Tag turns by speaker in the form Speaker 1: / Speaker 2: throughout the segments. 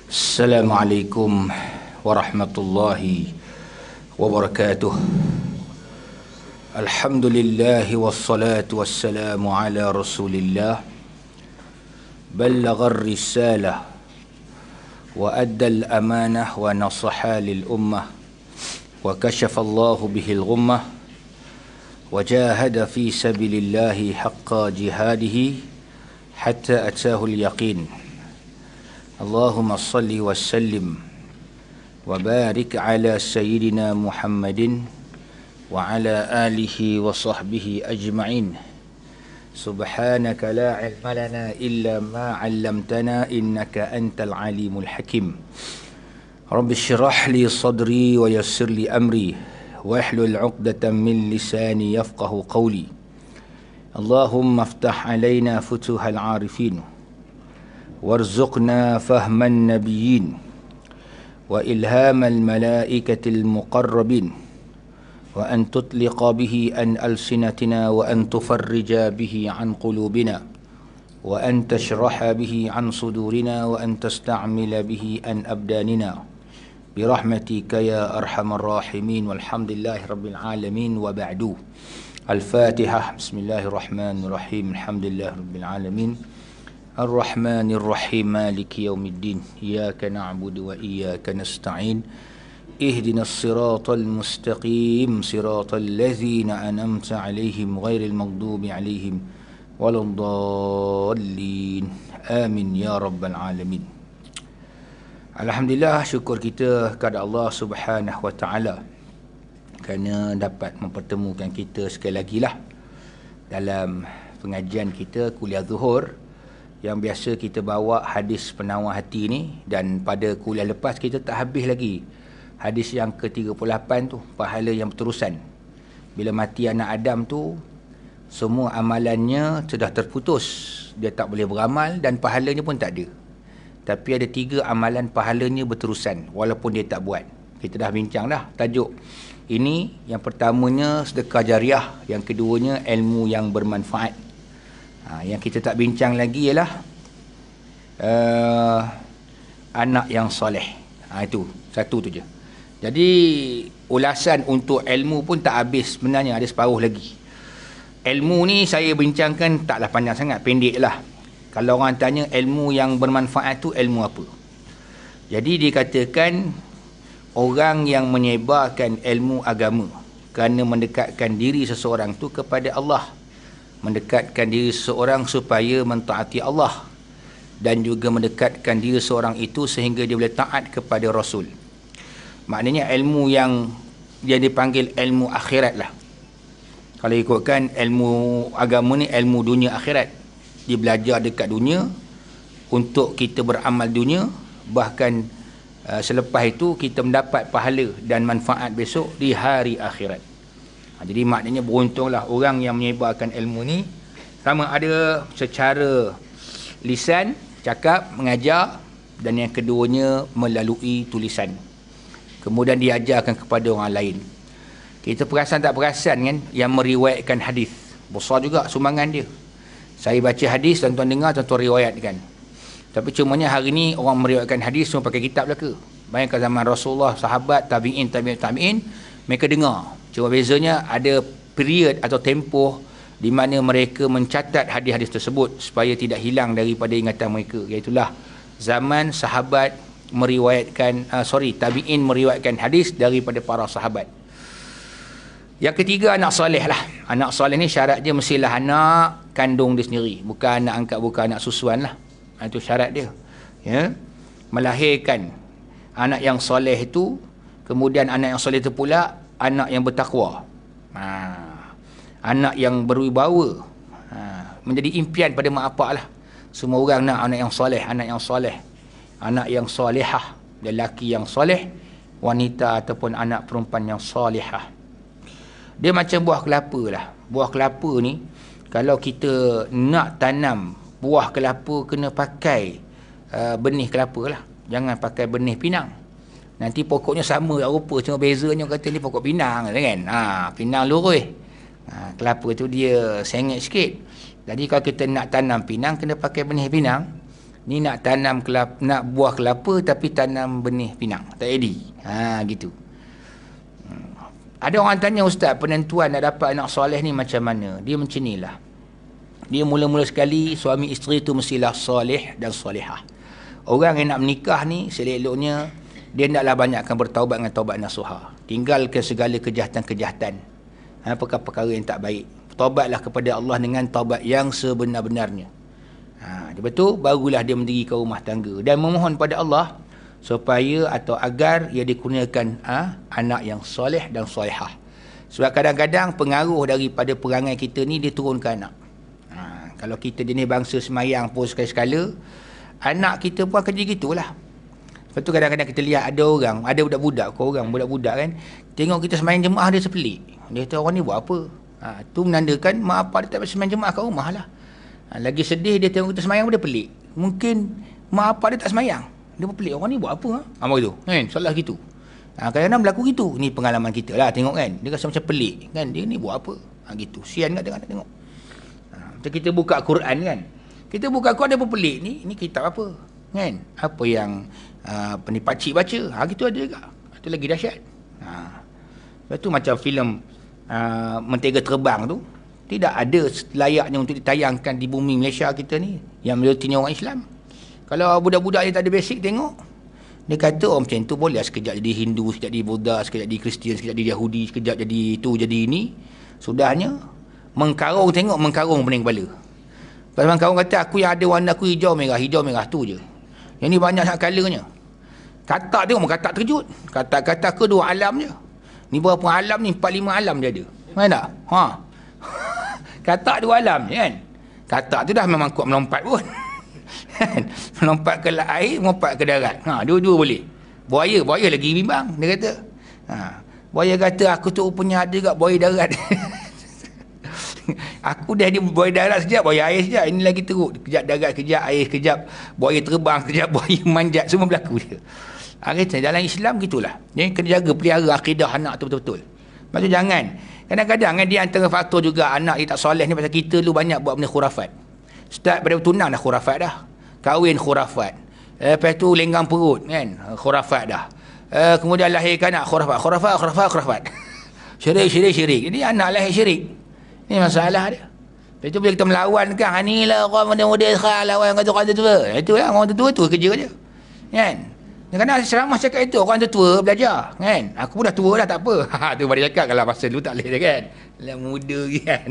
Speaker 1: Assalamualaikum warahmatullahi wabarakatuh. Alhamdulillah wassalatu wassalamu ala Rasulillah. Ballagha ar-risalah wa adda al-amanah wa nasaha lil ummah wa kashafa Allahu bihi al-ghummah wa jahada fi sabilillahi haqqa jihadihi hatta atahu al-yaqin. Allahumma salli wa sallim wa barik ala sayyidina Muhammadin wa ala alihi wa sahbihi ajma'in. Subhanaka la ilma lana illa ma 'allamtana innaka antal alimul hakim. Rabbi shrah li sadri wa yassir li amri wahlul 'uqdatam min lisani yafqahu qawli. Allahumma iftah 'alaina futuhal 'arifin وارزقنا فهم النبيين وإلهام الملائكة المقربين وأن تطلق به عن ألسنتنا وأن تفرج به عن قلوبنا وأن تشرح به عن صدورنا وأن تستعمل به عن أبداننا برحمتك يا أرحم الراحمين والحمد لله رب العالمين وبعد. الفاتحة. بسم الله الرحمن الرحيم. الحمد لله رب العالمين الرحمن الرحيم مالك يوم الدين إياك نعبد وإياك نستعين اهدنا الصراط المستقيم صراط الذين أنعمت عليهم غير المغضوب عليهم ولا الضالين آمين يا رب العالمين. Alhamdulillah, syukur kita kepada Allah Subhanahu wa taala kerana dapat mempertemukan kita sekali lagi lah dalam pengajian kita kuliah zuhur yang biasa kita bawa hadis penawar hati ni, dan pada kuliah lepas kita tak habis lagi hadis yang ke-38 tu, pahala yang berterusan. Bila mati anak Adam tu, semua amalannya sudah terputus, dia tak boleh beramal dan pahalanya pun tak ada. Tapi ada 3 amalan pahalanya berterusan walaupun dia tak buat. Kita dah bincang dah tajuk ini. Yang pertamanya sedekah jariah, yang keduanya ilmu yang bermanfaat. Yang kita tak bincang lagi ialah anak yang soleh. Itu satu tu je. Jadi ulasan untuk ilmu pun tak habis sebenarnya, ada separuh lagi. Ilmu ni saya bincangkan taklah panjang sangat, pendek lah. Kalau orang tanya ilmu yang bermanfaat tu ilmu apa, jadi dikatakan orang yang menyebarkan ilmu agama kerana mendekatkan diri seseorang tu kepada Allah, mendekatkan diri seseorang supaya mentaati Allah, dan juga mendekatkan diri seseorang itu sehingga dia boleh taat kepada Rasul. Maknanya ilmu yang dia dipanggil ilmu akhirat lah. Kalau ikutkan ilmu agama ni ilmu dunia akhirat. Dia belajar dekat dunia untuk kita beramal dunia, bahkan selepas itu kita mendapat pahala dan manfaat besok di hari akhirat. Jadi maknanya beruntunglah orang yang menyebarkan ilmu ni, sama ada secara lisan, cakap, mengajar, dan yang keduanya melalui tulisan. Kemudian diajarkan kepada orang lain. Kita perasan tak perasan kan, yang meriwayatkan hadis besar juga sumbangan dia. Saya baca hadis, tuan-tuan dengar, tuan-tuan riwayatkan. Tapi cumanya hari ni orang meriwayatkan hadis semua pakai kitab belaka. Bayangkan zaman Rasulullah, sahabat, tabi'in, mereka dengar. Cuma bezanya ada period atau tempoh di mana mereka mencatat hadis-hadis tersebut supaya tidak hilang daripada ingatan mereka. Iaitulah zaman sahabat meriwayatkan, tabi'in meriwayatkan hadis daripada para sahabat. Yang ketiga, anak soleh lah. Anak soleh ni syarat dia mestilah anak kandung dia sendiri, bukan anak angkat, bukan anak susuan lah. Itu syarat dia, ya. Melahirkan anak yang soleh itu, kemudian anak yang soleh itu pula anak yang bertakwa, anak yang berwibawa, menjadi impian pada mak bapak lah. Semua orang nak anak yang soleh, anak yang soleh, anak yang solehah, lelaki yang soleh, wanita ataupun anak perempuan yang solehah. Dia macam buah kelapa lah. Buah kelapa ni, kalau kita nak tanam buah kelapa, kena pakai benih kelapa lah, jangan pakai benih pinang. Nanti pokoknya sama rupa, cuma bezanya kata ni pokok pinang kan. Pinang lurus. Kelapa tu dia sengit sikit. Jadi kalau kita nak tanam pinang, kena pakai benih pinang. Ni nak tanam kelapa, nak buah kelapa tapi tanam benih pinang. Tak jadi. Gitu. Ada orang tanya, ustaz, penentuan nak dapat anak soleh ni macam mana? Dia macam inilah. Dia mula-mula sekali, suami isteri tu mestilah soleh dan solehah. Orang yang nak menikah ni, seleloknya, dia hendaklah banyakkan bertaubat dengan taubat nasuha. Tinggalkan segala kejahatan-kejahatan. Perkara-perkara yang tak baik. Taubatlah kepada Allah dengan taubat yang sebenar-benarnya. Lepas tu barulah dia mendirikan rumah tangga dan memohon pada Allah supaya atau agar ia dikurniakan anak yang soleh dan solehah. Sebab kadang-kadang pengaruh daripada perangai kita ni dia turun ke anak. Kalau kita jenis bangsa semayang pun sekali-sekala, anak kita pun akan jadi gitulah. Lepas tu kadang-kadang kita lihat ada orang, ada budak-budak, budak-budak kan, tengok kita semayang jemaah dia sepelik. Dia kata, orang ni buat apa? Tu menandakan mak apa dia tak semayang jemaah kat rumah lah. Lagi sedih dia tengok kita semayang dia pelik. Mungkin mak apa dia tak semayang, dia pun pelik, orang ni buat apa? Begitu kan, soalah gitu. Kadang-kadang berlaku gitu. Ni pengalaman kita lah, tengok kan, dia rasa macam pelik kan, dia ni buat apa? Gitu, sian kan tengok. Macam kita buka Quran kan, kita buka Quran dia pun pelik, ni kitab apa kan, apa yang pakcik baca, gitu ada juga. Itu lagi dahsyat. Lepas tu macam filem Mentega Terbang tu, tidak ada layaknya untuk ditayangkan di bumi Malaysia kita ni, yang majoritinya orang Islam. Kalau budak-budak dia tak ada basic tengok, dia kata macam tu boleh sekejap jadi Hindu, sekejap jadi Buddha, sekejap jadi Kristian, sekejap jadi Yahudi, sekejap jadi itu, jadi ini. Sudahnya mengkarung, tengok mengkarung pening kepala. Pasal mengkarung kata, aku yang ada warna aku hijau merah tu je. Yang ni banyak sangat colournya. Katak tengok, katak terkejut. Katak-katak ke 2 alam je. Ni berapa alam ni? 4-5 alam dia ada. Mana tak? Katak 2 alam je kan. Katak tu dah memang kuat melompat pun. Melompat ke air, melompat ke darat. Dua-dua boleh. Buaya lagi bimbang. Dia kata. Buaya kata, aku tu punya ada kat buaya darat. Aku dah ada buaya darat sekejap, buaya air sekejap. Ini lagi teruk. Kejap darat, kejap air, kejap buaya terbang, kejap buaya manjat. Semua berlaku je. Dalam Islam gitulah. Jadi kena jaga, pelihara akidah anak tu betul-betul. Maksud jangan. Kadang-kadang dia antara faktor juga anak dia tak soleh ni pasal kita dulu banyak buat benda khurafat. Start pada tunang dah khurafat dah. Kahwin khurafat. Lepas tu lenggang perut kan, khurafat dah. Kemudian lahirkan anak khurafat. Syirik. Jadi anak lahir syirik. Ni masalah dia. Lepas tu bila kita melawan kan, inilah orang muda-muda sekarang lawan kata-kata tua. Itulah orang tua tu kerja je. Kan? Kadang-kadang ceramah cakap itu, orang tua belajar kan. Aku pun dah tua dah, tak apa. Tu pada cakap kalau masa dulu tak boleh dah kan. Lah muda kan.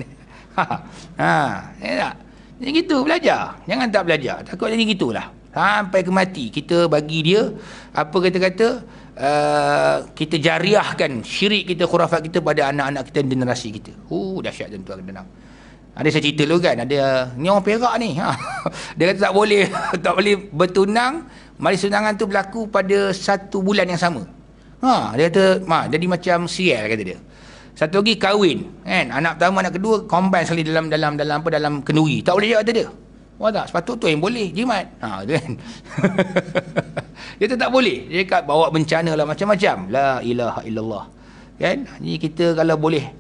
Speaker 1: Ya tak? Jadi gitu belajar. Jangan tak belajar. Takut jadi gitulah. Sampai ke mati kita bagi dia apa kata-kata kita jariahkan syirik kita, khurafat kita pada anak-anak kita dan generasi kita. Dahsyat tuan-tuan dan puan. Ada saya cerita dulu kan, ada ni orang Perak ni. Dia kata tak boleh bertunang. Majlis tunangan tu berlaku pada 1 bulan yang sama. Dia kata jadi macam serial kata dia. Satu lagi kahwin kan, anak pertama anak kedua combine sekali dalam kenduri. Tak boleh kata dia. Tak, sepatut tu yang boleh jimat. Tu kan. Dia tak boleh. Dia kat bawa bencana lah macam-macam. La ilaha illallah. Kan? Jadi kita kalau boleh,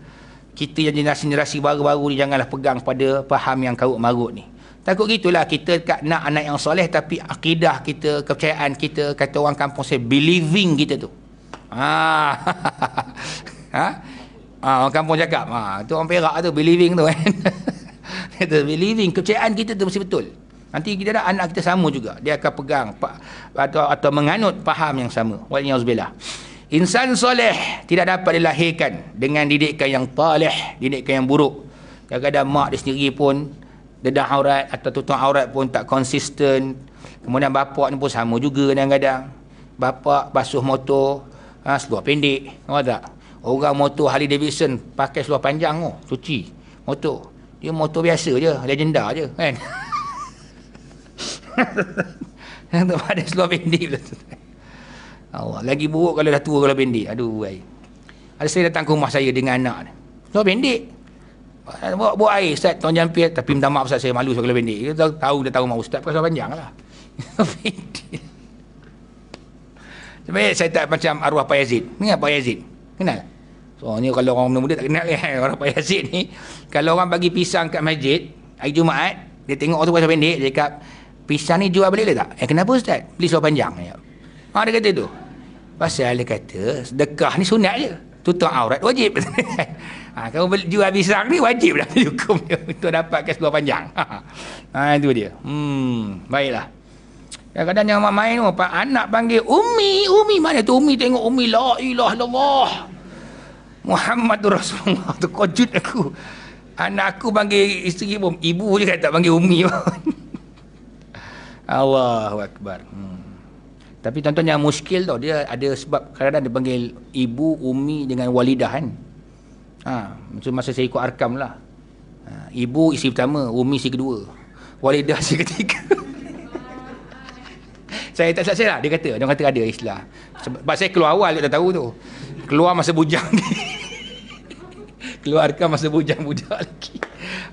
Speaker 1: kita yang generasi baru-baru ni janganlah pegang pada faham yang karut-marut ni. Takut gitulah kita nak anak yang soleh tapi akidah kita, kepercayaan kita, kata orang kampung saya, believing kita tu. Orang kampung cakap, tu orang Perak tu, believing tu kan. Kata believing, kepercayaan kita tu mesti betul. Nanti kita dah anak kita sama juga. Dia akan pegang atau menganut faham yang sama. Waliyahzubillah. Insan soleh tidak dapat dilahirkan dengan didikan yang talih, didikan yang buruk. Kadang-kadang mak dia sendiri pun dedah aurat atau tutup aurat pun tak konsisten. Kemudian bapak ni pun sama juga kadang-kadang. Bapak basuh motor seluar pendek. Tahu tak? Orang motor Harley Davidson pakai seluar panjang cuci motor. Dia motor biasa je, legenda je kan. Yang tak ada seluar pendek. Allah, lagi buruk kalau dah tua kalau pendek. Aduh, ada saya datang ke rumah saya dengan anak. Seluar pendek. Buat air, Ustaz, tuan jampit. Tapi minta maaf Ustaz, saya malu kalau pendek. Dia tahu mak Ustaz pakai seluar panjang lah. Pendek. Sebenarnya saya tak macam arwah Pak Yazid. Ni Pak Yazid? Kenal? Soalnya kalau orang muda tak kenal kan, orang Pak Yazid ni. Kalau orang bagi pisang kat masjid hari Jumaat, dia tengok orang tu pakai pendek, dia cakap,
Speaker 2: pisang ni jual balik tak? Kenapa Ustaz? Beli seluar panjang. Dia kata tu. Pasal dia kata sedekah ni sunat je, tutup aurat wajib. Kalau jual pisang ni wajib dah hukum dia untuk dapatkan seluar panjang. Itu dia. Baiklah. Kadang-kadang yang mak main tu, anak panggil Umi mana tu Umi, tengok Umi, la ilaha illallah Muhammadur Rasulullah. Tu kejut aku. Anak aku panggil isteri pun ibu je, tak panggil Umi pun. Allahu Akbar. Tapi tuan-tuan yang muskil tau, dia ada sebab kadang-kadang dia panggil ibu, Umi dengan walidah kan. Masa saya ikut arkam lah. Ibu isteri pertama, Umi isteri kedua, walidah isteri ketiga. Saya tak salah lah, dia kata ada istilah. Sebab saya keluar awal, dia dah tahu tu. Keluar masa bujang ni. Keluarkan masa bujang-bujang lagi.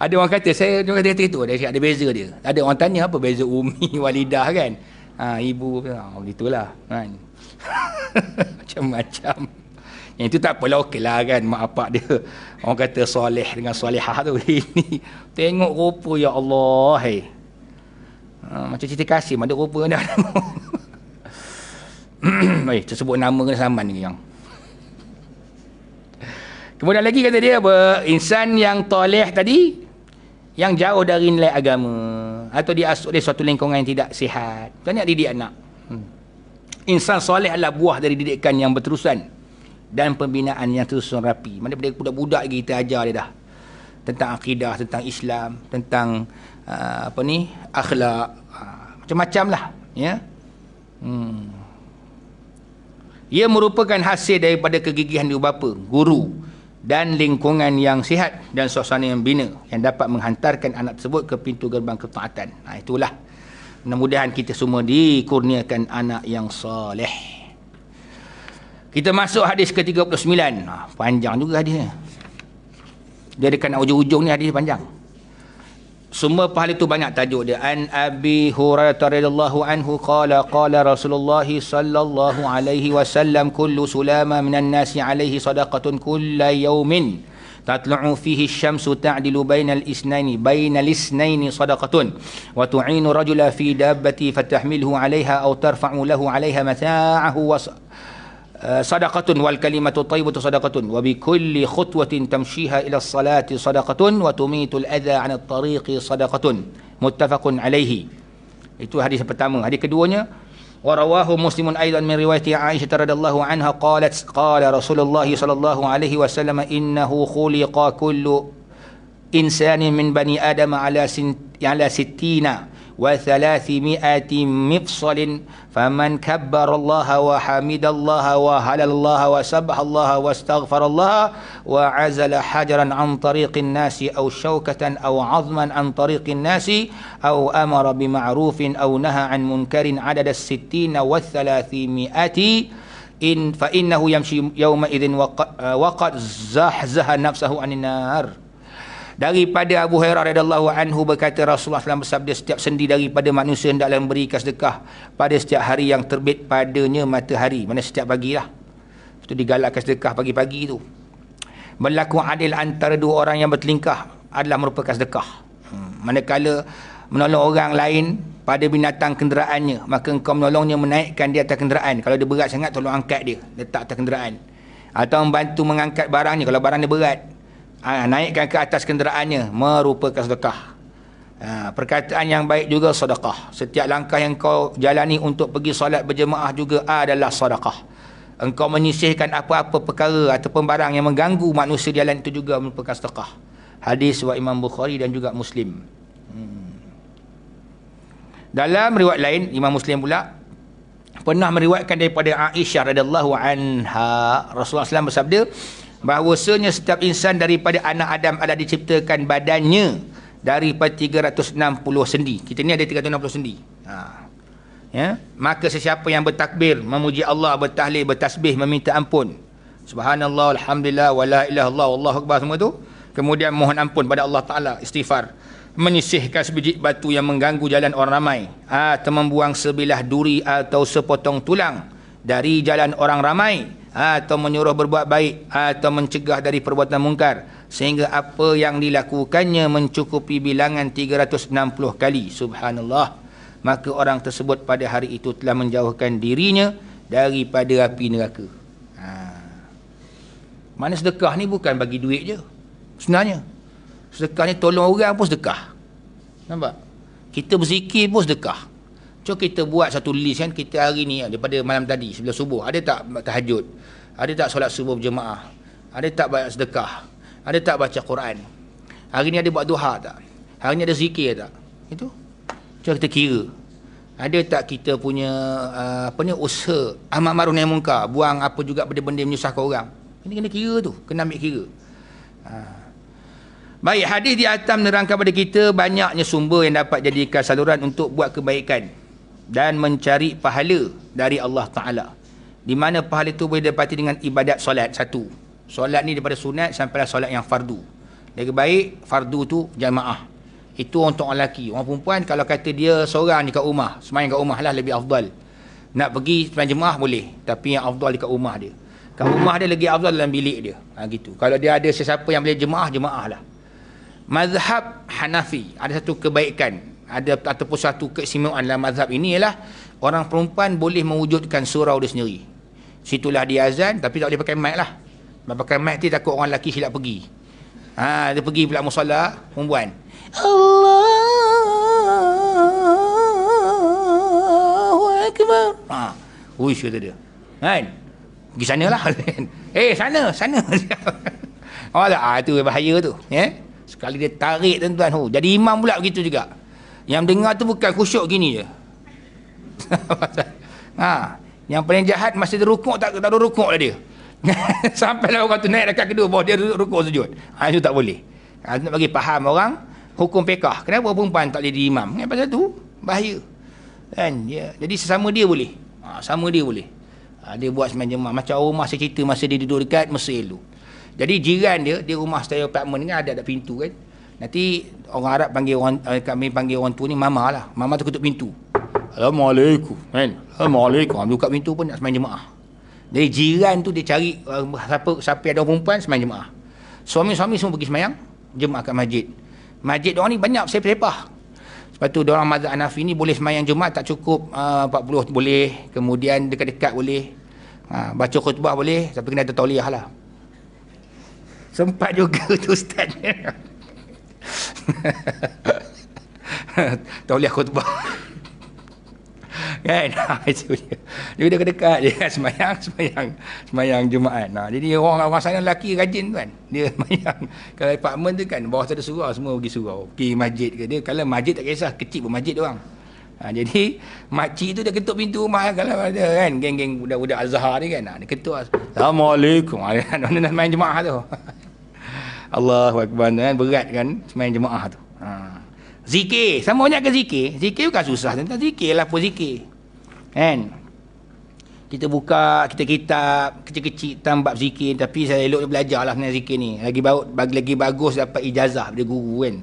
Speaker 2: Ada orang kata, dia kata itu, ada beza dia. Ada orang tanya apa beza Umi, walidah kan. Ibu, itulah kan. Macam-macam. Yang itu tak apalah, okey lah kan, mak bapak dia. Orang kata soleh dengan solehah tu. Ini tengok rupa, ya Allah. Macam cerita Kasim, ada rupa dah. Baik, tersebut nama kena saman ni yang. Kemudian lagi kata dia apa? Insan yang toleh tadi, yang jauh dari nilai agama, atau diasuh dari suatu lingkungan yang tidak sihat. Banyak didik anak. Insan soleh adalah buah dari didikan yang berterusan dan pembinaan yang terusan rapi. Mana pada budak-budak lagi kita ajar dia dah tentang akidah, tentang Islam, tentang akhlak, macam-macam lah, ya. Ia merupakan hasil daripada kegigihan ibu bapa, guru dan lingkungan yang sihat dan suasana yang bina yang dapat menghantarkan anak tersebut ke pintu gerbang ketaatan. Itulah, mudah-mudahan kita semua dikurniakan anak yang soleh. Kita masuk hadis ke-39. Panjang juga hadisnya. Dia dekat ujung-ujung ni hadis panjang. Semua pahala itu banyak tajuk dia. An Abi Hurairah radhiyallahu anhu qala Rasulullah sallallahu alaihi wasallam kullu sulama minan nasi alaihi sadaqatun kulla yawmin tatlu'u fihi asy-syamsu ta'dilu bainal isnaini sadaqatun wa tu'inu rajula fi dabbati fatahmiluhu 'alaiha aw tarfa'u lahu 'alaiha mata'ahu wa sadaqatun wal kalimatu thayyibatu sadaqatun wa bi kulli khutwatin tamshiha ila as-salati sadaqatun wa tumitul adha 'an at-tariqi sadaqatun muttafaqun alaihi. Itu hadis pertama. Hadis keduanya, wa rawahu Muslimun aidan min riwayati Aisyah radhiyallahu anha qalat qala Rasulullah sallallahu alaihi wasallam innahu khuliqa kullu insanin min bani adam ala 60 و300 مفصل فمن كبر الله وحمد الله وهلل الله وسبح الله واستغفر الله وعزل حجرا عن طريق الناس أو شوكة أو عظما عن طريق الناس أو أمر بمعروف أو نهى عن منكر عدد 60 و300 فإنه يمشي يومئذ وقد زحزح نفسه عن النار. Daripada Abu Hurairah radhiyallahu anhu berkata, Rasulullah SAW bersabda, setiap sendi daripada manusia hendaklah memberikan sedekah pada setiap hari yang terbit padanya matahari, mana setiap pagi lah. Itu digalakkan sedekah pagi-pagi itu. Berlaku adil antara dua orang yang bertelingkah adalah merupakan sedekah. Manakala menolong orang lain pada binatang kenderaannya, maka engkau menolongnya menaikkan di atas kenderaan. Kalau dia berat sangat, tolong angkat dia, letak atas kenderaan. Atau membantu mengangkat barangnya kalau barang dia berat, naikkan ke atas kenderaannya, merupakan sedekah. Perkataan yang baik juga sedekah. Setiap langkah yang kau jalani untuk pergi solat berjemaah juga adalah sedekah. Engkau menyisihkan apa-apa perkara ataupun barang yang mengganggu manusia di jalan itu juga merupakan sedekah. Hadis wa Imam Bukhari dan juga Muslim. Dalam riwayat lain, Imam Muslim pula pernah meriwayatkan daripada Aisyah radhiyallahu anha, Rasulullah SAW bersabda bahawasanya setiap insan daripada anak Adam adalah diciptakan badannya daripada 360 sendi. Kita ni ada 360 sendi. Ya? Maka sesiapa yang bertakbir, memuji Allah, bertahlil, bertasbih, meminta ampun, subhanallah, alhamdulillah, wala ilaha illallah, wallahu akbar, semua tu, kemudian mohon ampun pada Allah Ta'ala, istighfar, menyisihkan sebiji batu yang mengganggu jalan orang ramai, atau membuang sebilah duri atau sepotong tulang dari jalan orang ramai, atau menyuruh berbuat baik, atau mencegah dari perbuatan mungkar, sehingga apa yang dilakukannya mencukupi bilangan 360 kali. Subhanallah,
Speaker 1: maka orang tersebut pada hari itu telah menjauhkan dirinya daripada api neraka. Mana sedekah ni bukan bagi duit je sebenarnya. Sedekah ni tolong orang pun sedekah. Nampak? Kita berzikir pun sedekah. Cuma kita buat satu list kan, kita hari ni daripada malam tadi sebelum subuh, ada tak tahajud, ada tak solat subuh berjemaah, ada tak baca sedekah, ada tak baca Quran, hari ni ada buat duha tak, hari ni ada zikir tak, itu cuba kita kira. Ada tak kita punya usaha amar ma'ruf nahi munkar, buang apa juga benda-benda yang menyusahkan orang. Ini kena kira tu, kena ambil kira. Baik, hadis di atas menerangkan kepada kita banyaknya sumber yang dapat jadikan saluran untuk buat kebaikan dan mencari pahala dari Allah Ta'ala. Di mana pahala itu boleh dapati dengan ibadat solat. Satu, solat ni daripada sunat sampai solat yang fardu. Lebih baik fardu tu jamaah. Itu untuk orang lelaki. Orang perempuan kalau kata dia seorang dekat rumah, semayang kat rumah lah lebih afdal. Nak pergi semayang jemaah boleh, tapi yang afdal dekat rumah dia. Kat rumah dia lagi afdal dalam bilik dia. Gitu. Kalau dia ada sesiapa yang boleh jemaah, jemaah lah. Mazhab Hanafi ada satu kebaikan, ada ataupun satu keistimewaan dalam mazhab ini ialah orang perempuan boleh mewujudkan surau dia sendiri. Situlah dia azan, tapi tak boleh pakai mic lah. Pakai mic tu takut orang lelaki silap pergi. Dia pergi pula musalla perempuan. Allahu Akbar. Uish kata dia. Kan? Pergi sana lah. Sana. Oh tak, tu bahaya tu. Sekali dia tarik tuan-tuan. Jadi imam pula begitu juga. Yang dengar tu bukan khusyuk gini je. Yang paling jahat masa dia rukuk tak ada rukuk lah dia. Sampailah orang tu naik dekat kedua, bawa dia rukuk sujud. Itu tak boleh. Nak bagi faham orang hukum fiqh. Kenapa perempuan tak boleh jadi imam? Pasal tu bahaya. Kan? Jadi sesama dia boleh. Sama dia boleh. Dia buat sembahyang jemaah. Macam rumah saya cerita masa dia duduk dekat Mesir dulu. Jadi jiran dia rumah style apartment ni ada pintu kan. Nanti orang Arab panggil orang, kami panggil orang tu ni mama lah. Mama tu ketuk pintu. Assalamualaikum. Kan? Assalamualaikum. Buka pintu pun nak sembahyang jemaah. Jadi jiran tu dia cari siapa ada perempuan sembahyang jemaah. Suami-suami semua pergi sembahyang jemaah kat masjid. Masjid diorang ni banyak sepah-sepah. Sebab tu diorang mazhab Hanafi ni boleh sembahyang jemaah tak cukup 40 boleh, kemudian dekat-dekat boleh. Baca khutbah boleh, tapi kena ada tauliyah lah. Sempat juga tu ustaz. Tauliyah khutbah. Kan? Itu dia. Dia dekat-dekat je kan sembahyang Jumaat. Jadi orang sana lelaki rajin kan. Dia sembahyang kalau apartment tu kan bawah ada surau, semua pergi surau. Pergi masjid ke dia. Kalau masjid tak kisah, kecil pun masjid dia orang. Jadi makcik tu dia ketuk pintu rumah kalau ada kan geng-geng budak-budak Azhar ni kan. Dia ketuk Assalamualaikum. Nak sembahyang Jumaat tu. Allahu Akbar kan, berat kan sembahyang jemaah tu. Zikir, sama banyak ke zikir? Zikir bukan susah, tentang zikir lah pun zikir. Kan? Kita buka kitab kecil-kecil tentang bab zikir, tapi saya elok belajar lah sebenarnya zikir ni. Lagi bagus dapat ijazah dari guru kan.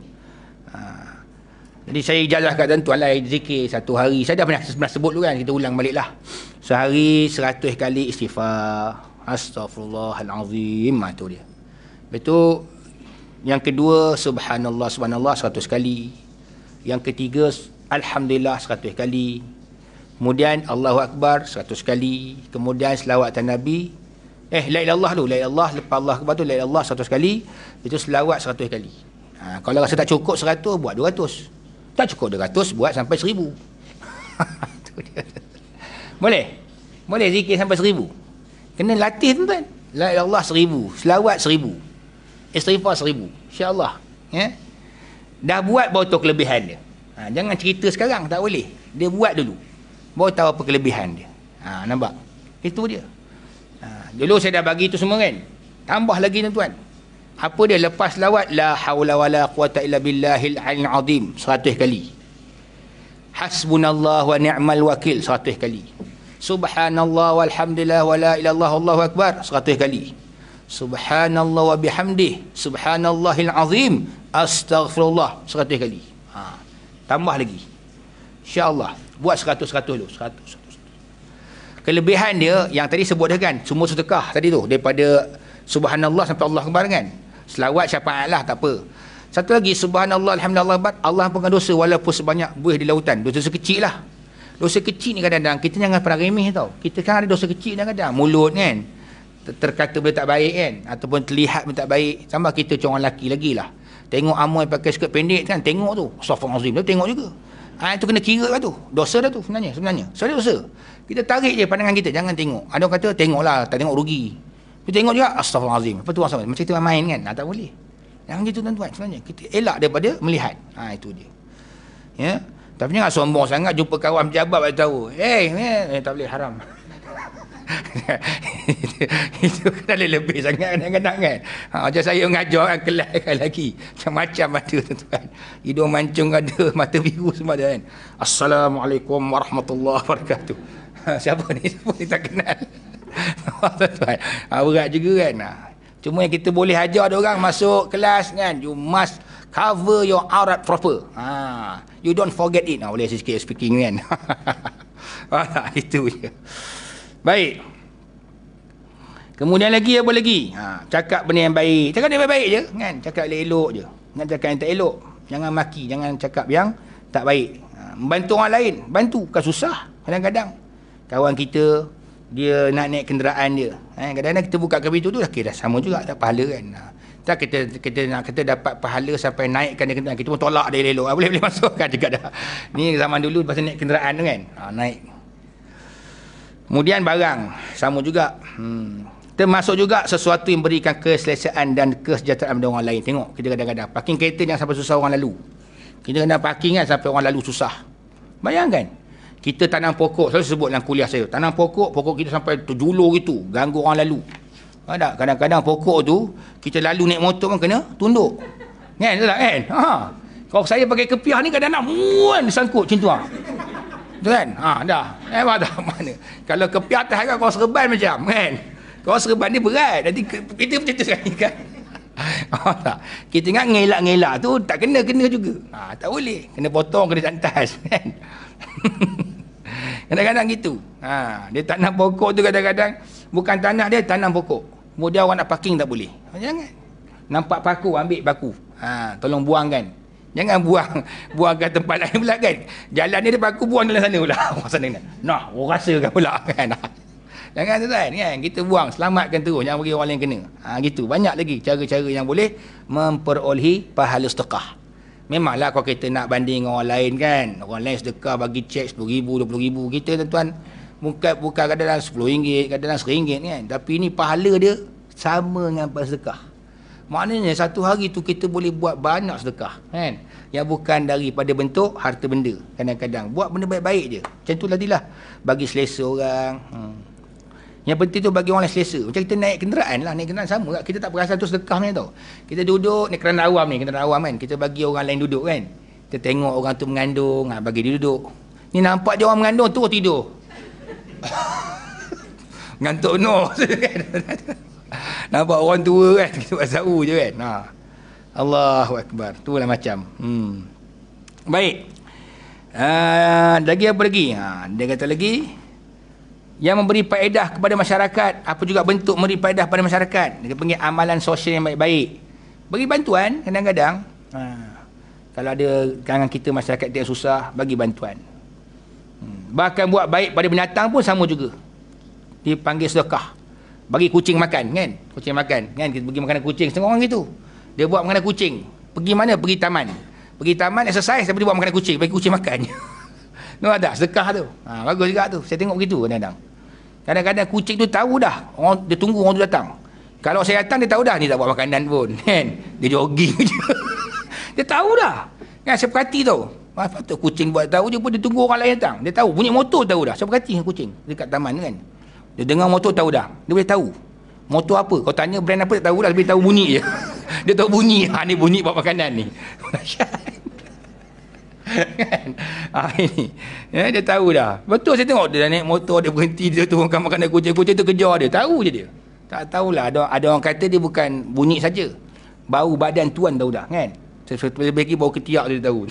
Speaker 1: Jadi saya ijazah kat tuan-tuan lah zikir satu hari. Saya dah pernah sebut dulu kan, kita ulang balik lah. Sehari 100 kali istighfar. Astaghfirullahalazim. Itu dia. Betul. Yang kedua, subhanallah 100 kali. Yang ketiga, alhamdulillah 100 kali. Kemudian Allahu Akbar 100 kali. Kemudian selawat Nabi. La ilallah dulu. La ilallah, lepas Allah Akbar tu la ilallah 100 kali. Itu selawat 100 kali. Kalau rasa tak cukup 100, buat 200. Tak cukup 200, buat sampai 1000. Boleh? Boleh zikir sampai 1000. Kena latih tuan-tuan. La ilallah 1000, selawat 1000. Istighfar 1000, insya-Allah. Dah buat baru tahu kelebihan dia. Jangan cerita sekarang, tak boleh. Dia buat dulu. Baru tahu apa kelebihan dia. Nampak? Itu dia. Dulu saya dah bagi tu semua kan. Tambah lagi tuan-tuan. Apa dia lepas selawat la haula wala quwata illa billahil aliyil azim 100 kali. Hasbunallah wa ni'mal wakil 100 kali. Subhanallah walhamdulillah wala ilaha illallah Allahu akbar 100 kali. Subhanallah wa bihamdih subhanallahil azim astaghfirullah 100 kali. Tambah lagi. Insya-Allah buat 100 dulu. 100. Kelebihan dia yang tadi sebut dah kan, semua sedekah tadi tu daripada subhanallah sampai Allah akbar kan. Selawat syafaat lah tak apa. Satu lagi, subhanallah, alhamdulillah, Allah ampunkan dosa walaupun sebanyak buih di lautan. Dosa kecil lah. Dosa kecil ni kadang-kadang kita jangan pernah remeh tau. Kita kan ada dosa kecil kadang-kadang. Mulut kan, terkata benda tak baik kan, ataupun terlihat benda tak baik. Sama kita orang lelaki lagi lah. Tengok amoy pakai skirt pendek kan, tengok tu. Astaghfirullahalazim, dia tengok juga. Itu kena kira lah tu. Dosa dah tu sebenarnya. So dia dosa. Kita tarik je pandangan kita, jangan tengok. Ada orang kata tengoklah, tak tengok rugi. Kita tengok juga, astaghfirullahalazim. Apa tu maksud? Macam kita main kan? Tak boleh. Yang gitu tuan-tuan sebenarnya. Kita elak daripada melihat. Itu dia. Ya. Tapi jangan sombong sangat jumpa kawan pejabat bagi tahu. Tak boleh, haram. Itu kan lebih sangat kadang-kadang kan. Macam saya mengajar kan, kelas kan lagi. Macam-macam ada tuan-tuan. Hidung mancung ada, mata biru semua ada kan. Assalamualaikum warahmatullahi wabarakatuh. Siapa ni? Siapa ni tak kenal. Tuan-tuan. Berat juga kan. Cuma yang kita boleh ajar orang masuk kelas kan, you must cover your aurat proper. You don't forget it. Boleh sikit speaking kan. Itu je. Baik. Kemudian lagi apa lagi? Cakap benda yang baik. Cakap yang baik-baik je kan. Cakap elok je. Jangan cakap yang tak elok. Jangan maki, jangan cakap yang tak baik. Membantu orang lain, bantu. Bukan susah. Kadang-kadang kawan kita dia nak naik kenderaan dia. Kadang-kadang kita buka pintu tu dah sama juga tak pahala kan. Tak kita nak kita dapat pahala sampai naikkan dia kenderaan. Kita pun tolak dia elok. Boleh masuk kan juga dah. Ni zaman dulu pasal naik kenderaan tu kan. Naik. Kemudian barang sama juga. Termasuk juga sesuatu yang berikan keselesaan dan kesejahteraan pada orang lain. Tengok kita kadang-kadang parking kereta jangan sampai susah orang lalu. Kita kena parking kan sampai orang lalu susah. Bayangkan. Kita tanam pokok, selalu sebut dalam kuliah saya, tanam pokok kita sampai terjulur gitu, ganggu orang lalu. Ada kadang-kadang pokok tu kita lalu naik motor pun kena tunduk. Kan tak kan? Kalau saya pakai kepiah ni kadang-kadang disangkut macam tu Betul kan? Dah. Dah mana. Kalau kepiah atas kan kau serban macam kan. Kau serban ni berat. Nanti kita macam tu sekali kan. Tak. Kita ingat ngelak-ngelak tu tak kena juga. Tak boleh. Kena potong, kena cantas kan. Kadang-kadang gitu. Dia tanam pokok tu kadang-kadang bukan tanah dia, tanam pokok. Kemudian orang nak parking tak boleh. Jangan. Nampak paku, ambil paku. Tolong buangkan. Jangan buang ke tempat lain pula kan. Jalan ni ada paku, buang dalam sana pula. Orang sana ni. Orang rasakan pula kan. Jangan tu kan. Kita buang, selamatkan terus. Jangan bagi orang lain kena. Gitu. Banyak lagi cara-cara yang boleh memperolehi pahala sedekah. Memanglah kalau kita nak banding orang lain kan. Orang lain sedekah bagi cek RM10,000, RM20,000. Kita tuan-tuan bukan kadang-kadang RM10, kadang-kadang RM1 kan. Tapi ni pahala dia sama dengan sedekah. Maknanya satu hari tu kita boleh buat banyak sedekah kan. Yang bukan daripada bentuk harta benda. Kadang-kadang buat benda baik-baik je. Macam tu tadilah. Bagi selesa orang. Yang penting tu bagi orang lain selesa. Macam kita naik kenderaan lah. Naik kenderaan sama tak? Kita tak perasan tu sedekah macam tu. Kita duduk ni kenderaan awam ni. Kenderaan awam kan. Kita bagi orang lain duduk kan. Kita tengok orang tu mengandung. Bagi dia duduk. Ni nampak je orang mengandung tu tidur. Ngantuk no. Nampak orang tua kan. Kita buat sa'u je kan. Allahu Akbar. Itulah macam. Baik. Lagi apa lagi? Dia kata lagi. Yang memberi faedah kepada masyarakat. Apa juga bentuk memberi faedah kepada masyarakat. Dia panggil amalan sosial yang baik-baik. Bagi bantuan kadang-kadang. Kalau ada kalangan kita masyarakat yang susah, bagi bantuan. Bahkan buat baik pada binatang pun sama juga. Dipanggil sedekah. Bagi kucing makan kan. Kucing makan kan. Kita bagi makanan kucing. Setengah orang gitu. Dia buat makanan kucing. Pergi mana? Pergi taman. Pergi taman exercise tapi dia buat makanan kucing. Bagi kucing makan. Nampak tak? Sedekah tu. Bagus juga tu. Saya tengok begitu kadang-kadang. Kadang-kadang kucing tu tahu dah. Dia tunggu orang tu datang. Kalau saya datang dia tahu dah. Ni tak buat makanan pun. Kan? Dia jogging je. Dia tahu dah. Kan? Saya perhati tau. Patut kucing buat tahu je pun dia tunggu orang lain datang. Dia tahu. Bunyi motor tahu dah. Saya perhati dengan kucing. Dekat taman kan. Dia dengar motor tahu dah. Dia boleh tahu. Motor apa? Kau tanya brand apa tak tahu dah. Dia boleh tahu bunyi je. Dia tahu bunyi. Ni bunyi buat makanan ni. Kan? Ini. Dia tahu dah. Betul saya tengok dia naik motor, dia berhenti, dia turunkan makanan kucing-kucing tu kejar dia. Tahu je dia. Tak tahulah. Ada orang kata dia bukan bunyi saja. Bau badan tuan tahu dah kan. Lebih lagi bau ketiak dia tahu.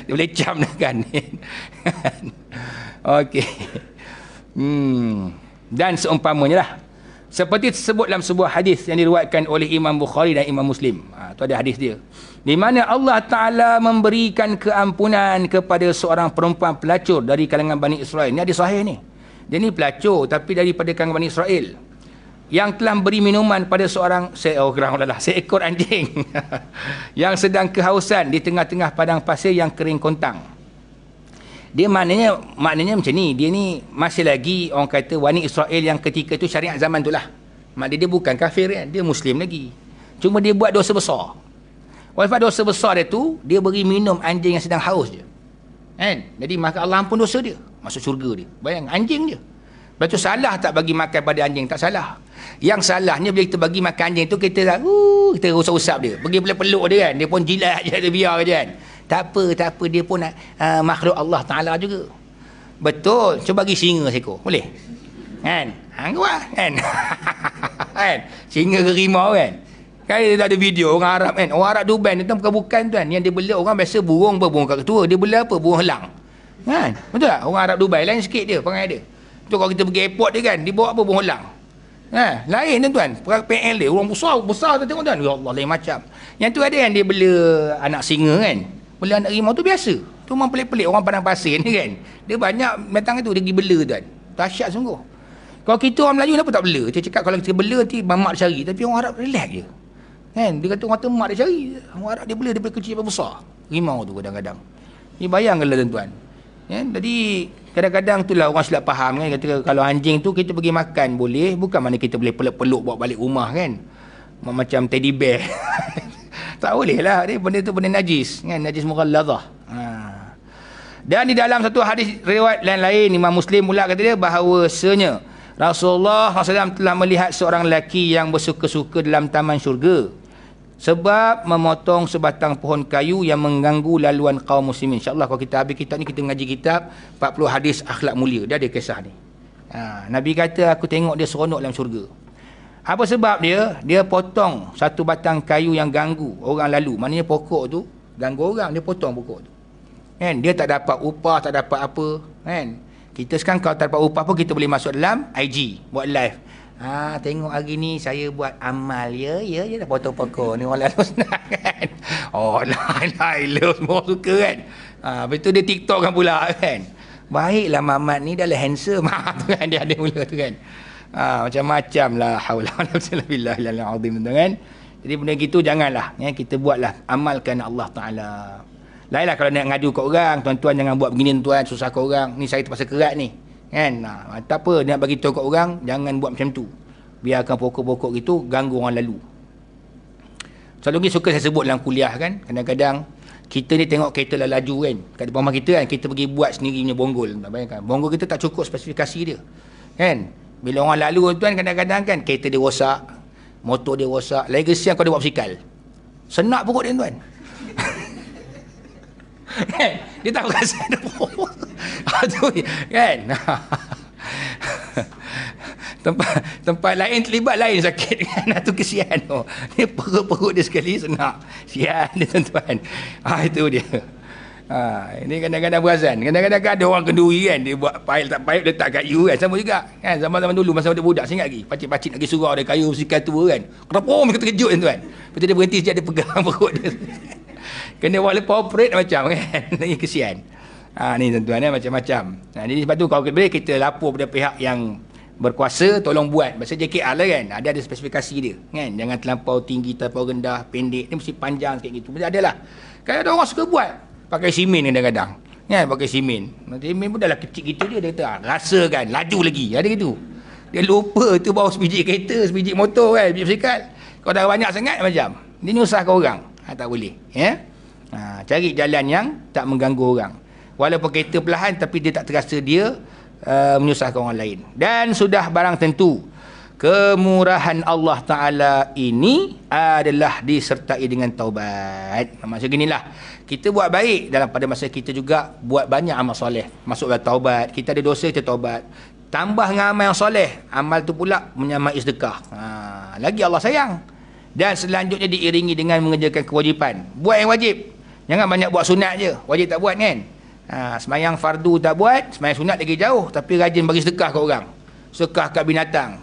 Speaker 1: Dia boleh cam dah kan. Okey. Dan seumpamanya lah. Seperti tersebut dalam sebuah hadis yang diriwayatkan oleh Imam Bukhari dan Imam Muslim. Itu ada hadis dia. Di mana Allah Ta'ala memberikan keampunan kepada seorang perempuan pelacur dari kalangan Bani Israel. Ini hadis sahih ni. Dia ni pelacur tapi daripada kalangan Bani Israel. Yang telah beri minuman pada seekor anjing. Yang sedang kehausan di tengah-tengah padang pasir yang kering kontang. Dia maknanya macam ni, dia ni masih lagi orang kata Bani Israel yang ketika tu syariat zaman tu lah. Maknanya dia bukan kafir kan, dia Muslim lagi. Cuma dia buat dosa besar. Walaupun dosa besar dia tu, dia beri minum anjing yang sedang haus je. Kan? Jadi maka Allah ampun dosa dia, masuk syurga dia. Bayang, anjing je. Lepas tu salah tak bagi makan pada anjing? Tak salah. Yang salahnya bila kita bagi makan anjing tu, kita kita usap-usap dia. Pergi peluk dia kan, dia pun jilat je, dia biar je kan. Tak apa, dia pun makhluk Allah Ta'ala juga. Betul, cuba bagi singa seekor, boleh? Kan? Kan? Kan? Singa ke rimau kan? Kan dia ada video orang Arab kan? Orang Arab Dubai ni bukan tuan. Yang dia bela orang biasa burung kat ketua. Dia bela apa? Burung helang. Kan? Betul tak? Orang Arab Dubai lain sikit dia, perangai dia. Tu kalau kita pergi airport dia kan, dia bawa apa? Burung helang. Lain tuan. PL dia, orang besar tu tengok tuan. Ya Allah, lain macam. Yang tu ada yang dia bela anak singa kan? Bela anak rimau tu biasa. Tu memang pelik-pelik orang padang pasir ni kan. Dia banyak datang tu dia pergi bela tuan. Dahsyat sungguh. Kalau kita orang Melayu kenapa tak bela? Dia cakap kalau kita bela nanti mamak dia cari. Tapi orang Arab relax je. Kan? Dia kata orang mak dia cari. Orang Arab dia bela daripada kecil sampai besar. Rimau tu kadang-kadang. Ni bayangkanlah tuan. Kan? Jadi kadang-kadang itulah orang silap faham kan. Kata kalau anjing tu kita pergi makan boleh. Bukan mana kita boleh peluk-peluk bawa balik rumah kan. Macam teddy bear. Tak boleh lah. Benda tu benda najis. Kan? Najis mughalladhah. Dan di dalam satu hadis riwayat lain Imam Muslim pula kata dia bahawasanya Rasulullah SAW telah melihat seorang lelaki yang bersuka-suka dalam taman syurga sebab memotong sebatang pohon kayu yang mengganggu laluan kaum muslimin. InsyaAllah kalau kita habis kitab ni, kita mengaji kitab 40 hadis akhlak mulia. Dia ada kisah ni. Nabi kata aku tengok dia seronok dalam syurga. Apa sebab dia? Dia potong satu batang kayu yang ganggu orang lalu. Maknanya pokok tu ganggu orang, dia potong pokok tu. Kan? Dia tak dapat upah, tak dapat apa. Kan? Kita sekarang kalau tak dapat upah pun kita boleh masuk dalam IG, buat live. Tengok hari ni saya buat amal ya dah potong pokok ni orang lalu senang kan. Oh la semua suka kan. Betul dia TikTok kan pula kan. Baiklah Mamat ni dah handsome. Tu kan dia ada mula tu kan. Macam-macam lah haula wala quwwata illa billahil azim kan. Jadi benda gitu janganlah ya, kita buatlah amalkan Allah Taala. Lainlah kalau nak ngadu kat orang, tuan-tuan jangan buat begini tuan, susah kat orang. Ni saya terpaksa kerat ni. Kan? Tak apa nak bagi tahu kat orang, jangan buat macam tu. Biarkan pokok-pokok gitu ganggu orang lalu. Selalu suka saya sebut dalam kuliah kan, kadang-kadang kita ni tengok kereta lah laju kan. Kat depan rumah kita kan, kita pergi buat sendiri punya bonggol. Tak bayangkan. Bonggol kita tak cukup spesifikasi dia. Kan? Bila orang lalu tuan kadang-kadang kan kereta dia rosak, motor dia rosak, lagi kesian kalau dia buat basikal. Senak perut dia tuan. Dia tak rasa ada kan. tempat lain terlibat lain sakit kan. Itu kesian tu. Ni perut dia sekali senak. Sian dia tuan-tuan. Itu dia. Ini kadang-kadang perasan. Kadang-kadang ada orang kenduri kan, dia buat pail tak pail letak kayu kan, sama juga kan. Zaman-zaman dulu masa ada budak saya ingat lagi, pacik-pacik nak pergi surau ada kayu basikal tua kan. Kenapa dia terkejut kan tuan. Lepas tu dia berhenti sekejap, dia pegang perut dia. Kena walaupun operate macam kan. Ini kesian. Ni tuan-tuan macam-macam. Jadi sebab tu kalau kita lapor pada pihak yang berkuasa, tolong buat. Pasal JKR lah kan, ada spesifikasi dia kan. Jangan terlampau tinggi, terlampau rendah, pendek. Ni mesti panjang sikit gitu. Mesti ada lah. Kalau ada orang suka buat pakai simen kadang-kadang kan, pakai simen. Simen pun dah lah kecil gitu dia kata rasa kan, laju lagi. Ada gitu. Dia lupa tu bawa sebiji kereta, sebiji motor kan, sebiji basikal. Kalau dah banyak sangat macam dia nyusahkan orang. Tak boleh ya. Cari jalan yang tak mengganggu orang. Walaupun kereta perlahan tapi dia tak terasa dia menyusahkan orang lain. Dan sudah barang tentu kemurahan Allah Ta'ala ini adalah disertai dengan taubat. Maksud ginilah, kita buat baik dalam pada masa kita juga buat banyak amal soleh. Masuklah taubat. Kita ada dosa, kita taubat. Tambah dengan amal yang soleh, amal tu pula menyamai sedekah. Lagi Allah sayang. Dan selanjutnya diiringi dengan mengerjakan kewajipan. Buat yang wajib. Jangan banyak buat sunat je. Wajib tak buat kan. Semayang fardu tak buat, semayang sunat lagi jauh. Tapi rajin bagi sedekah ke orang. Sedekah kat binatang.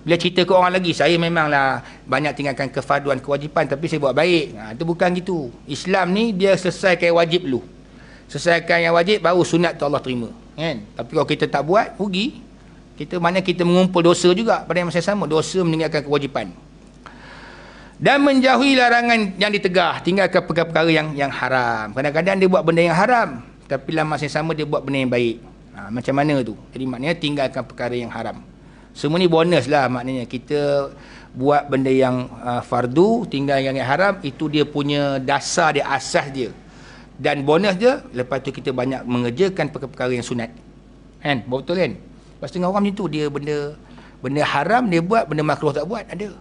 Speaker 1: Bila cerita ke orang lagi, saya memanglah banyak tinggalkan kefarduan, kewajipan, tapi saya buat baik. Itu bukan gitu. Islam ni dia selesaikan yang wajib dulu. Selesaikan yang wajib, baru sunat tu Allah terima. Kan? Tapi kalau kita tak buat, rugi. Kita mengumpul dosa juga pada masa yang sama. Dosa meninggalkan kewajipan. Dan menjauhi larangan yang ditegah. Tinggalkan perkara-perkara yang haram. Kadang-kadang dia buat benda yang haram, tapi dalam masa yang sama dia buat benda yang baik. Macam mana tu? Jadi maknanya tinggalkan perkara yang haram. Semua ni bonus lah, maknanya kita buat benda yang fardu, tinggal yang haram, itu dia punya dasar, dia asas dia. Dan bonus dia, lepas tu kita banyak mengerjakan perkara-perkara yang sunat. Kan? Betul kan? Lepas tengah orang macam tu, dia benda haram dia buat, benda makruh tak buat, ada.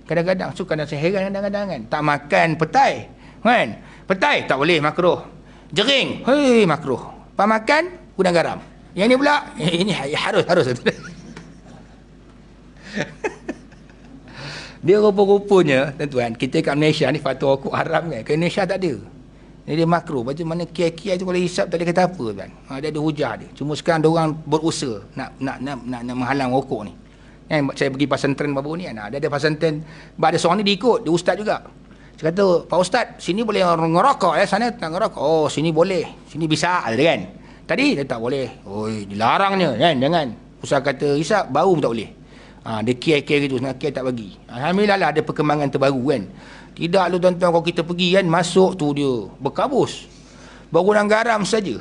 Speaker 1: Kadang-kadang, so kadang saya heran kadang-kadang kan. Tak makan petai, kan? Petai tak boleh, makruh. Jering, hei makruh. Pas makan, gudang garam. Yang ni pula, ini harus. Dia rupa-rupanya, tuan-tuan, kita kat Malaysia ni fatwa rokok haram kan. Kat Indonesia tak ada. Dia makruh. Macam mana kiai-kiai tu kalau hisap tak boleh kata apa kan. Dia ada hujah dia. Cuma sekarang diorang berusaha nak menghalang rokok ni. Kan, saya pergi pesantren baru ni kan. Ada pesantren, ada seorang ni diikut, dia ustaz juga. Saya kata, Pak Ustaz, sini boleh ngerokok ya, sana tak ngerokok. Oh, sini boleh. Sini bisa ada kan. Tadi dia tak boleh. Oi, dilarangnya kan. Jangan. Ustaz kata hisap, baru tak boleh. Dia kiai-kiai gitu, nak kiai tak bagi. Alhamdulillah lah ada perkembangan terbaru kan. Tidak lu tuan-tuan, kalau kita pergi kan, masuk tu dia berkabus. Baru dan garam saja.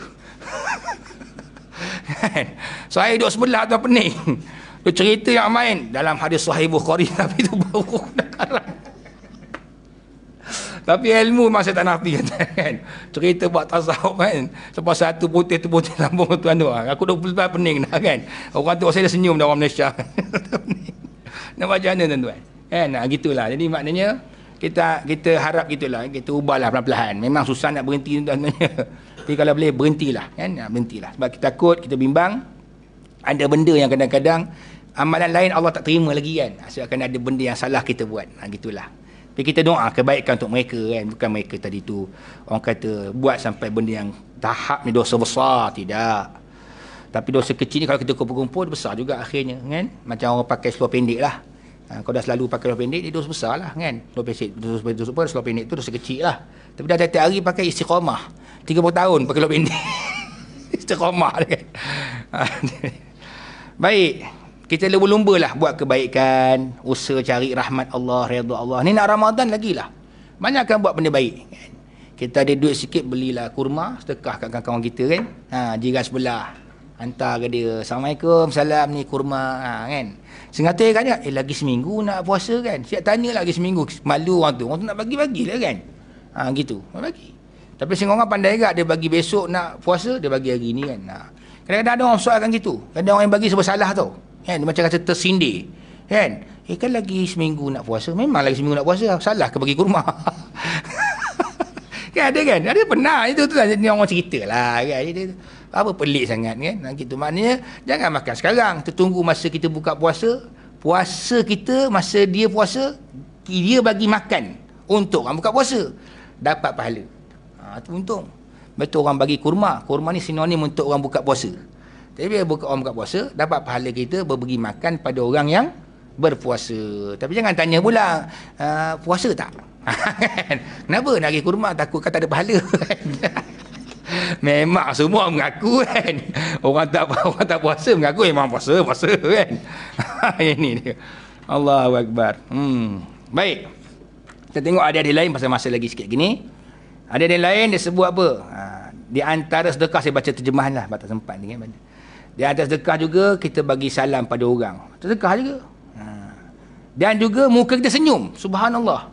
Speaker 1: Kan? Saya duduk sebelah tu pening. Dia cerita yang main dalam hadis Sahih Bukhari, tapi tu baru dan garam. Tapi ilmu memang saya tak nafi kan. Cerita buat tasawuf kan. Lepas satu putih tu putih lambung tuan tu. Aku 20 tahun pening dah kan. Orang tu saya dah senyum dah, orang Malaysia. Nak macam mana tuan-tuan? Kan? Gitulah. Jadi maknanya kita harap gitulah. Kita ubahlah pelan-pelan. Memang susah nak berhenti tuan-tuan. Tapi kalau boleh berhentilah kan. Berhentilah. Sebab kita takut, kita bimbang. Ada benda yang kadang-kadang amalan lain Allah tak terima lagi kan. Asalkan ada benda yang salah kita buat. Gitulah. Tapi kita doa kebaikan untuk mereka kan. Bukan mereka tadi tu orang kata buat sampai benda yang tahap ni dosa besar. Tidak. Tapi dosa kecil ni kalau kita kumpul-kumpul besar juga akhirnya kan. Macam orang pakai seluar pendek lah. Kalau dah selalu pakai seluar pendek, dia dosa besar lah kan. Seluar pendek tu dosa kecil lah. Tapi dah tiap hari pakai istiqamah. 30 tahun pakai seluar pendek. Istiqamah kan. Baik. Kita lumba-lumba lah buat kebaikan, usaha cari rahmat Allah, redha Allah. Ni nak Ramadan lagi lah. Banyakkan buat benda baik. Kan? Kita ada duit sikit, belilah kurma, sedekah kat kawan-kawan kita kan. Jiran sebelah. Hantar ke dia. Assalamualaikum, salam ni kurma. Kan? Sengata kan lagi seminggu nak puasa kan. Siap tanya lagi seminggu. Malu orang tu. Orang tu nak bagi-bagi lah kan. Gitu. Bagi. Tapi setengah orang pandai agak. Dia bagi besok nak puasa, dia bagi hari ni kan. Kadang-kadang ada orang soalkan gitu. Kadang orang yang bagi sebab salah tau. Kan, dia macam kata tersindir kan, kan lagi seminggu nak puasa, memang lagi seminggu nak puasa, salah ke bagi kurma. Kan ada pernah itu tu lah, orang cerita lah kan, apa pelik sangat kan. Gitu maknanya jangan makan sekarang, tertunggu masa kita buka puasa kita masa dia puasa, dia bagi makan untuk orang buka puasa, dapat pahala. Tu untung. Betul, orang bagi kurma ni sinonim untuk orang buka puasa. Tapi bila orang buka puasa, dapat pahala kita berbagi makan pada orang yang berpuasa. Tapi jangan tanya pula, puasa tak? Kenapa nak bagi kurma? Takut kata ada pahala. Memang semua mengaku kan. Orang tak puasa mengaku memang puasa kan. Ini dia. Allahu Akbar. Baik. Kita tengok ada lain pasal masa lagi sikit gini. Ada lain dia sebut apa? Di antara sedekah, saya baca terjemahan lah, tak sempat ni kan. Di atas sedekah juga kita bagi salam pada orang. Sedekah juga. Dan juga muka kita senyum. Subhanallah.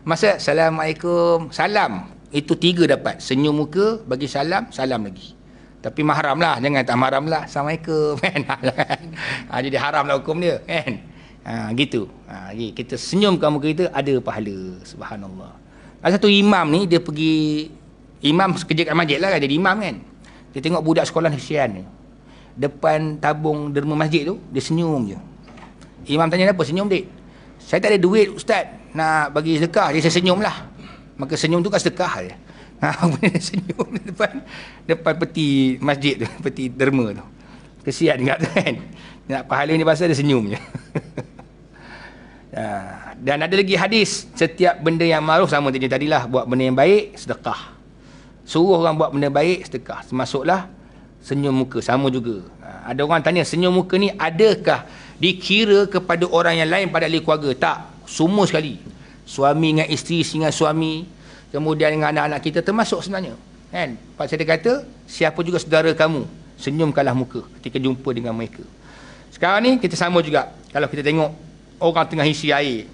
Speaker 1: Masa Assalamualaikum, salam. Itu 3 dapat. Senyum muka, bagi salam, salam lagi. Tapi mahram lah. Jangan tak mahram lah. Assalamualaikum. Jadi haram lah hukum dia. Kan? Gitu. Kita senyumkan muka kita, ada pahala. Subhanallah. Ada satu imam ni, dia pergi. Imam kerja kat masjid lah kan. Jadi imam kan. Dia tengok budak sekolah kesian ni. Depan tabung derma masjid tu, dia senyum je. Imam tanya, kenapa senyum dik? Saya tak ada duit ustaz nak bagi sedekah, jadi saya senyum lah. Maka senyum tu kan sedekah je. Dia senyum depan peti masjid tu, peti derma tu. Kesian kat tu kan. Nak pahala ni pasal dia senyum je. Dan ada lagi hadis, setiap benda yang ma'ruf, sama tadilah, buat benda yang baik, sedekah. Suruh orang buat benda baik, sedekah. Termasuklah senyum muka, sama juga. Ada orang tanya, senyum muka ni adakah dikira kepada orang yang lain pada ahli keluarga? Tak, semua sekali. Suami dengan isteri, dengan suami, kemudian dengan anak-anak kita termasuk sebenarnya. Kan? Pak saya kata, siapa juga saudara kamu, senyumkanlah muka ketika jumpa dengan mereka. Sekarang ni kita sama juga. Kalau kita tengok orang tengah isi air,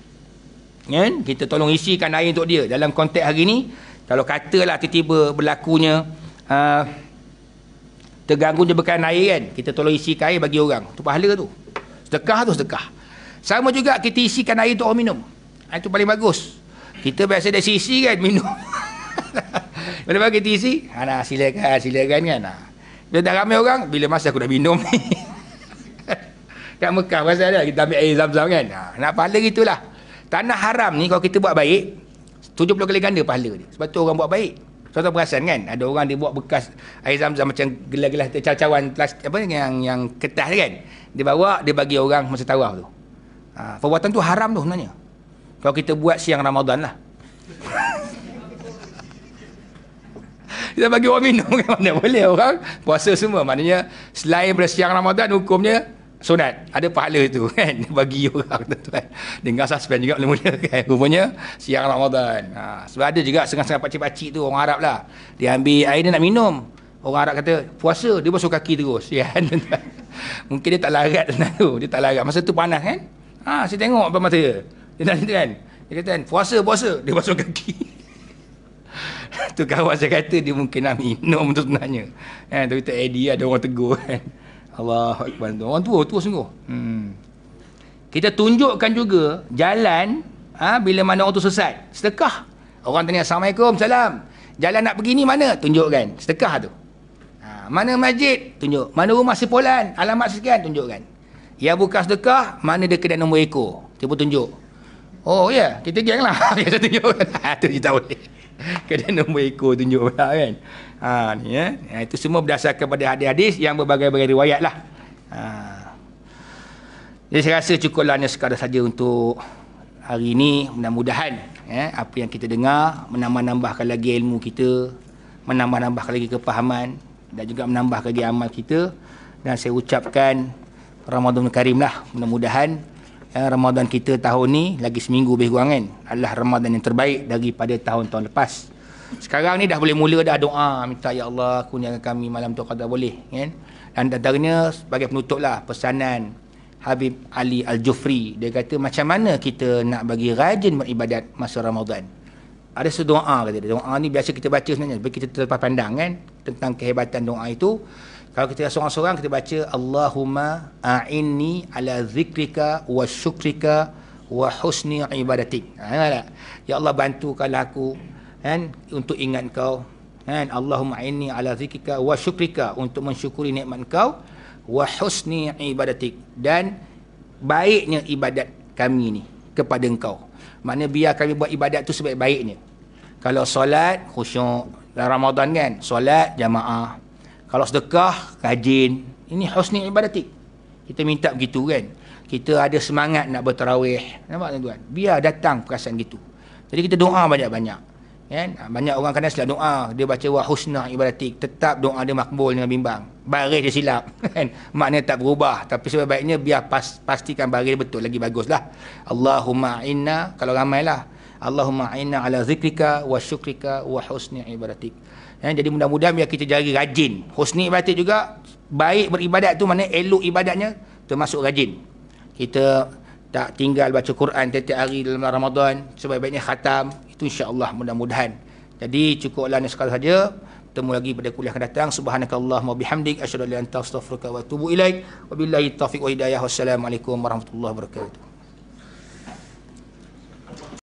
Speaker 1: kan? Kita tolong isikan air untuk dia. Dalam konteks hari ni, kalau katalah tiba-tiba berlakunya terganggu jebakan air kan, kita tolong isikan air bagi orang, tu pahala tu. Sedekah tu sedekah. Sama juga kita isikan air untuk orang minum. Itu paling bagus. Kita biasa dah isi kan minum. Bila kita isi, nah, silakan kan. Bila dah ramai orang, bila masa aku dah minum ni. Kat Mekah pasal dia kita ambil air Zam-Zam kan. Nak pahala gitulah. Tanah haram ni kalau kita buat baik, 70 kali ganda pahala dia. Sebab tu orang buat baik. Contoh perasan kan, ada orang dia buat bekas air Zam-Zam macam gelas-gelas cawan plastik apa yang kertas kan. Dia bawa, dia bagi orang masa tawaf tu. Perbuatan tu haram tu sebenarnya. Kalau kita buat siang Ramadan lah. Kita bagi orang minum kan, mana boleh orang puasa semua. Maknanya selain daripada siang Ramadan, hukumnya sunat. Ada pahala tu kan, bagi orang tu kan. Dengar suspend juga mula-mula kan. Rupanya siang Ramadan. Sebab ada juga setengah-setengah pakcik-pakcik tu, orang Arab lah. Dia ambil air dia nak minum. Orang Arab kata, puasa, dia basuh kaki terus. Ya, mungkin dia tak larat tu. Dia tak larat. Masa tu panas kan. Saya tengok apa mata dia. Dia kan. Dia kata, puasa. Dia basuh kaki. Tu kawan saya kata, dia mungkin nak minum tu sebenarnya. Kan? Tapi tak idea, ada orang tegur kan. Allahu Akbar. Orang tua sungguh. Kita tunjukkan juga jalan bila mana orang tu sesat. Sedekah. Orang tanya, Assalamualaikum, salam. Jalan nak pergi ni mana? Tunjukkan. Sedekah tu. Mana masjid? Tunjuk. Mana rumah sepolan? Alamat sekian? Tunjukkan. Yang bukan sedekah, mana dia kedai nombor ekor? Tiba tunjuk. Oh ya, kita geng lah. Kita tunjukkan. Tu kita boleh. Kedai nombor ekor tunjuk pula kan. Ni ya. Itu semua berdasarkan pada hadis-hadis yang berbagai-bagai riwayat lah. Jadi saya rasa cukuplah sekadar saja untuk hari ini. Mudah-mudahan apa yang kita dengar menambah-nambahkan lagi ilmu kita, menambah-nambahkan lagi kepahaman dan juga menambahkan lagi amal kita. Dan saya ucapkan Ramadan Karim lah. Mudah-mudahan Ramadan kita tahun ni lagi seminggu lebih kurang kan, adalah Ramadan yang terbaik daripada tahun-tahun lepas. Sekarang ni dah boleh mula dah doa, minta ya Allah kurniakan kami malam tu qadar boleh kan. Dan antaranya sebagai penutup lah pesanan Habib Ali Al-Jufri. Dia kata macam mana kita nak bagi rajin beribadat masa Ramadan. Ada sedoa kata dia. Doa ni biasa kita baca sebenarnya, kita terlepas pandang kan tentang kehebatan doa itu. Kalau kita seorang-seorang kita baca Allahumma a'inni ala zikrika wa syukrika wa husni ibadatik. Ya Allah bantukanlah aku kan untuk ingat kau kan. Allahumma a'inni ala zikrika wa syukrika untuk mensyukuri nikmat kau wa husni ibadatik dan baiknya ibadat kami ni kepada engkau. Maknanya biar kami buat ibadat tu sebaik-baiknya. Kalau solat khusyuk dalam Ramadan kan, solat jamaah. Kalau sedekah, rajin. Ini husni ibadatik. Kita minta begitu kan. Kita ada semangat nak bertarawih. Nampak tuan-tuan? Biar datang perasaan gitu. Jadi kita doa banyak-banyak. Kan? Banyak orang kadang silap doa. Dia baca wa husna ibadatik. Tetap doa dia makbul dengan bimbang. Baris dia silap. Kan? Maknanya tak berubah. Tapi sebaik-baiknya biar pastikan baris betul. Lagi baguslah. Allahumma inna. Kalau ramailah. Allahumma inna ala zikrika wa syukrika wa husni ibadatik. Jadi mudah-mudahan biar kita jadi rajin. Husni ibadat juga, baik beribadat tu mana elok ibadatnya, termasuk rajin. Kita tak tinggal baca Quran tiap-tiap hari dalam Ramadan, sebaik-baiknya khatam. Itu insya-Allah mudah-mudahan. Jadi cukuplah sekali saja. Bertemu lagi pada kuliah akan datang. Subhanakallahumma bihamdik asyhadu an la ilaha illa anta astaghfiruka wa atubu ilaik. Wabillahi taufiq wa hidayah. Wassalamualaikum warahmatullahi wabarakatuh.